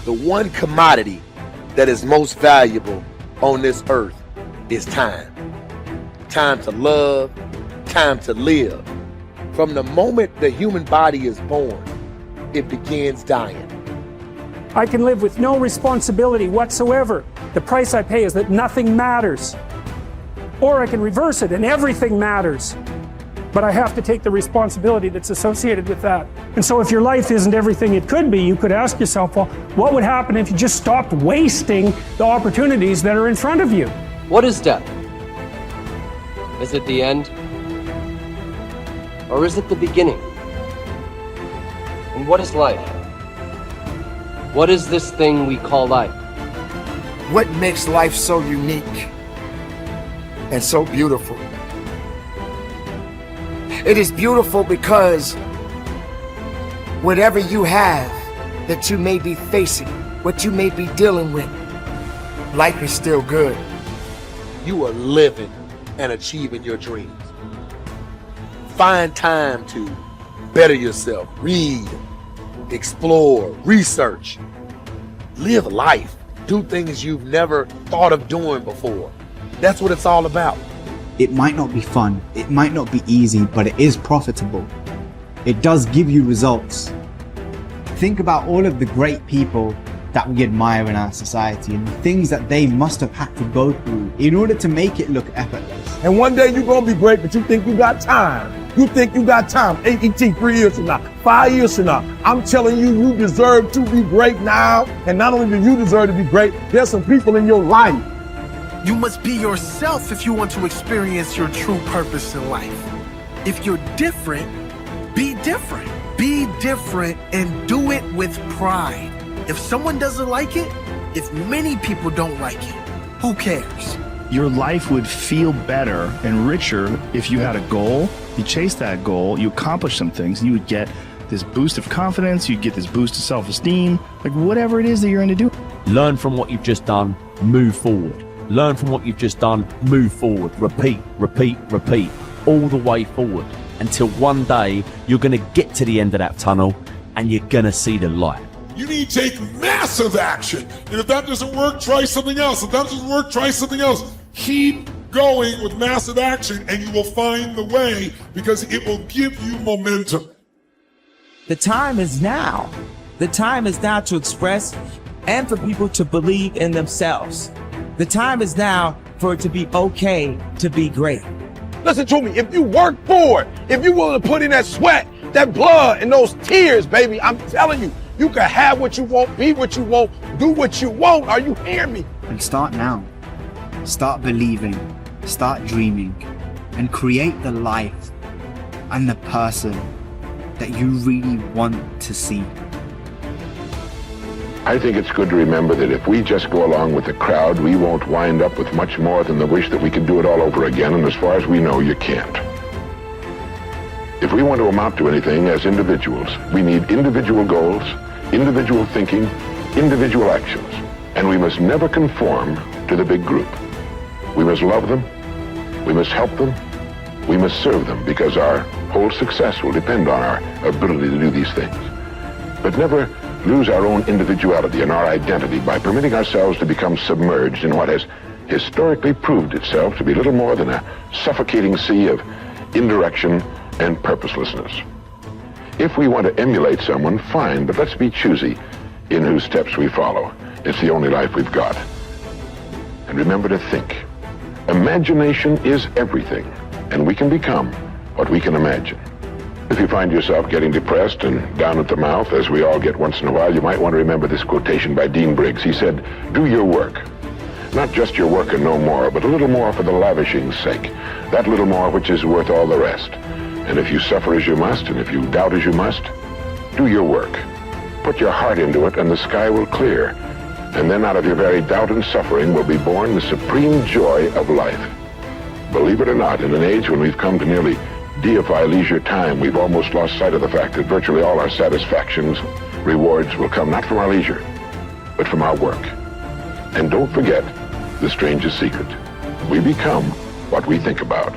The one commodity that is most valuable on this earth is time. Time to love, time to live. From the moment the human body is born, it begins dying. I can live with no responsibility whatsoever. The price I pay is that nothing matters. Or I can reverse it and everything matters. But I have to take the responsibility that's associated with that. And so if your life isn't everything it could be, you could ask yourself, well, what would happen if you just stopped wasting the opportunities that are in front of you? What is death? Is it the end? Or is it the beginning? And what is life? What is this thing we call life? What makes life so unique and so beautiful? It is beautiful because whatever you have that you may be facing, what you may be dealing with, life is still good. You are living and achieving your dreams. Find time to better yourself, read, explore, research, live life, do things you've never thought of doing before. That's what it's all about. It might not be fun, it might not be easy, but it is profitable. It does give you results. Think about all of the great people that we admire in our society and the things that they must have had to go through in order to make it look effortless. And one day you're gonna be great, but you think you got time. You think you got time. AET 3 years from now, 5 years from now. I'm telling you, you deserve to be great now. And not only do you deserve to be great, there's some people in your life. You must be yourself if you want to experience your true purpose in life. If you're different, be different. Be different and do it with pride. If someone doesn't like it, if many people don't like it, who cares? Your life would feel better and richer if you had a goal, you chased that goal, you accomplished some things, and you would get this boost of confidence, you'd get this boost of self-esteem, like whatever it is that you're going to do. Learn from what you've just done, move forward. Learn from what you've just done, move forward. Repeat, repeat, repeat, all the way forward until one day you're going to get to the end of that tunnel and you're going to see the light. You need to take massive action. And if that doesn't work, try something else. If that doesn't work, try something else. Keep going with massive action and you will find the way because it will give you momentum. The time is now. The time is now to express and for people to believe in themselves. The time is now for it to be okay to be great. Listen to me, if you work for it, if you're willing to put in that sweat, that blood, and those tears, baby, I'm telling you, you can have what you want, be what you want, do what you want. Are you hearing me? And start now. Start believing, start dreaming, and create the life and the person that you really want to see. I think it's good to remember that if we just go along with the crowd, we won't wind up with much more than the wish that we could do it all over again, and as far as we know, you can't. If we want to amount to anything as individuals, we need individual goals, individual thinking, individual actions, and we must never conform to the big group. We must love them, we must help them, we must serve them, because our whole success will depend on our ability to do these things. But never lose our own individuality and our identity by permitting ourselves to become submerged in what has historically proved itself to be little more than a suffocating sea of indirection and purposelessness. If we want to emulate someone, fine, but let's be choosy in whose steps we follow. It's the only life we've got. And remember to think. Imagination is everything, and we can become what we can imagine. If you find yourself getting depressed and down at the mouth, as we all get once in a while, you might want to remember this quotation by Dean Briggs. He said, "Do your work. Not just your work and no more, but a little more for the lavishing's sake. That little more which is worth all the rest. And if you suffer as you must, and if you doubt as you must, do your work. Put your heart into it, and the sky will clear. And then out of your very doubt and suffering will be born the supreme joy of life." Believe it or not, in an age when we've come to nearly deify leisure time, we've almost lost sight of the fact that virtually all our satisfactions, rewards will come not from our leisure, but from our work. And don't forget the strangest secret. We become what we think about.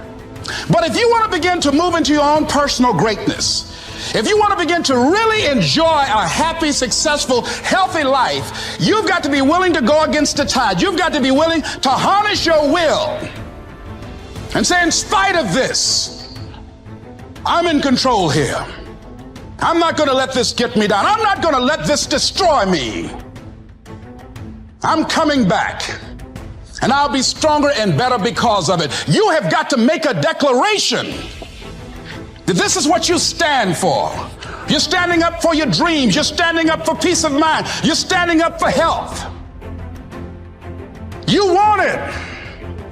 But if you want to begin to move into your own personal greatness, If you want to begin to really enjoy a happy, successful, healthy life, you've got to be willing to go against the tide. You've got to be willing to harness your will and say, in spite of this, I'm in control here. I'm not going to let this get me down. I'm not going to let this destroy me. I'm coming back, and I'll be stronger and better because of it. You have got to make a declaration that this is what you stand for. You're standing up for your dreams. You're standing up for peace of mind. You're standing up for health. You want it,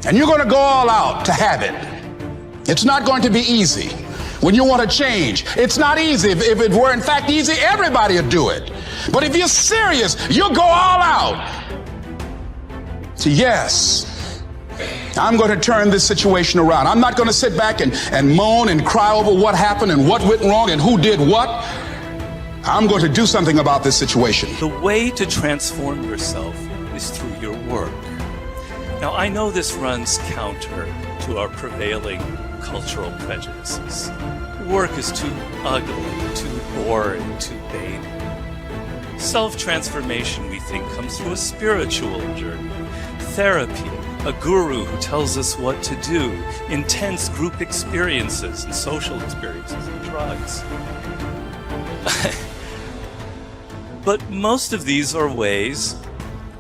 and you're going to go all out to have it. It's not going to be easy. When you want to change, it's not easy. If it were in fact easy, everybody would do it. But if you're serious, you'll go all out. So yes, I'm going to turn this situation around. I'm not going to sit back and moan and cry over what happened and what went wrong and who did what. I'm going to do something about this situation. The way to transform yourself is through your work. Now, I know this runs counter to our prevailing cultural prejudices. Work is too ugly, too boring, too vain. Self-transformation, we think, comes through a spiritual journey. Therapy, a guru who tells us what to do, intense group experiences and social experiences, and drugs. But most of these are ways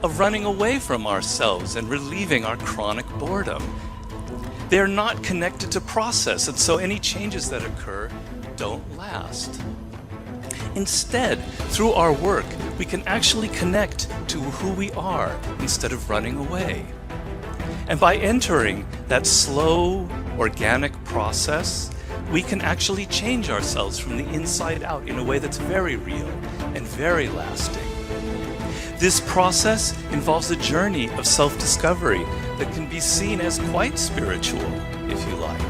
of running away from ourselves and relieving our chronic boredom. They're not connected to process, and so any changes that occur don't last. Instead, through our work, we can actually connect to who we are instead of running away. And by entering that slow, organic process, we can actually change ourselves from the inside out in a way that's very real and very lasting. This process involves a journey of self-discovery that can be seen as quite spiritual, if you like.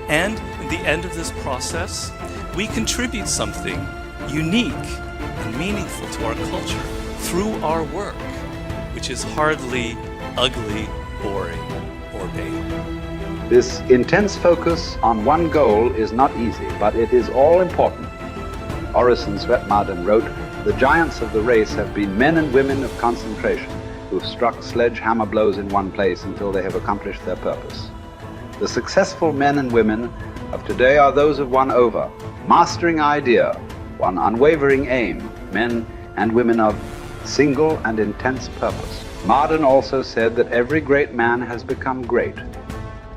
And in the end of this process, we contribute something unique and meaningful to our culture through our work, which is hardly ugly, boring, or vain. This intense focus on one goal is not easy, but it is all important. Orison Swett Marden wrote, "The giants of the race have been men and women of concentration who have struck sledgehammer blows in one place until they have accomplished their purpose. The successful men and women of today are those of one over, mastering idea, one unwavering aim, men and women of single and intense purpose." Marden also said that every great man has become great.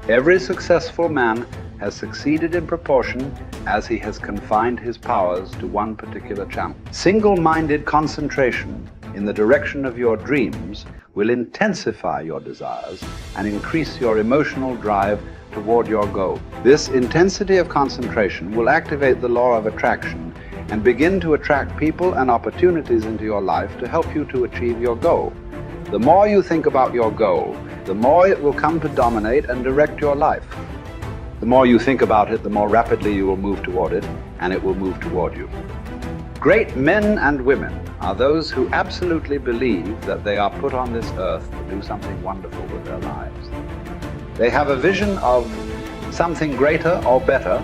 Every successful man has succeeded in proportion as he has confined his powers to one particular channel. Single-minded concentration in the direction of your dreams will intensify your desires and increase your emotional drive toward your goal. This intensity of concentration will activate the law of attraction and begin to attract people and opportunities into your life to help you to achieve your goal. The more you think about your goal, the more it will come to dominate and direct your life. The more you think about it, the more rapidly you will move toward it, and it will move toward you. Great men and women are those who absolutely believe that they are put on this earth to do something wonderful with their lives. They have a vision of something greater or better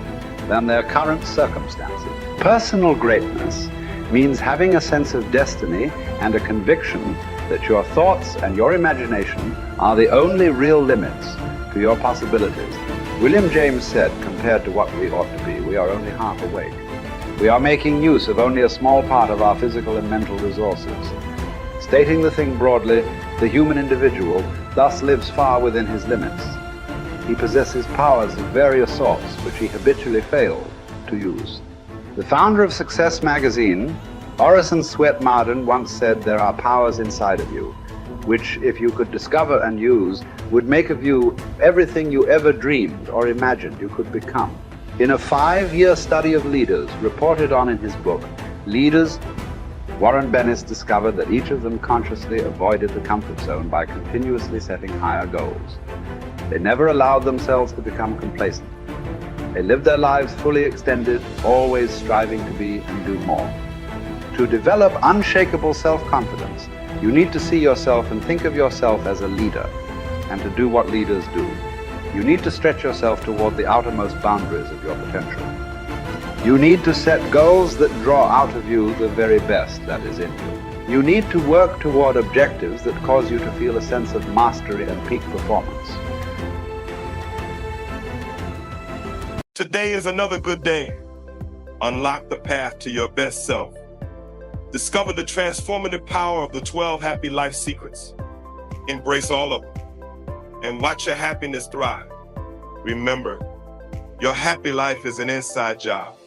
than their current circumstances. Personal greatness means having a sense of destiny and a conviction that your thoughts and your imagination are the only real limits to your possibilities. William James said, compared to what we ought to be, we are only half awake. We are making use of only a small part of our physical and mental resources. Stating the thing broadly, the human individual thus lives far within his limits. He possesses powers of various sorts which he habitually fails to use. The founder of Success magazine, Orison Swett Marden, once said, "There are powers inside of you, which, if you could discover and use, would make of you everything you ever dreamed or imagined you could become." In a 5-year study of leaders reported on in his book, Leaders, Warren Bennis discovered that each of them consciously avoided the comfort zone by continuously setting higher goals. They never allowed themselves to become complacent. They lived their lives fully extended, always striving to be and do more. To develop unshakable self-confidence, you need to see yourself and think of yourself as a leader, and to do what leaders do. You need to stretch yourself toward the outermost boundaries of your potential. You need to set goals that draw out of you the very best that is in you. You need to work toward objectives that cause you to feel a sense of mastery and peak performance. Today is another good day. Unlock the path to your best self. Discover the transformative power of the 12 happy life secrets. Embrace all of them and watch your happiness thrive. Remember, your happy life is an inside job.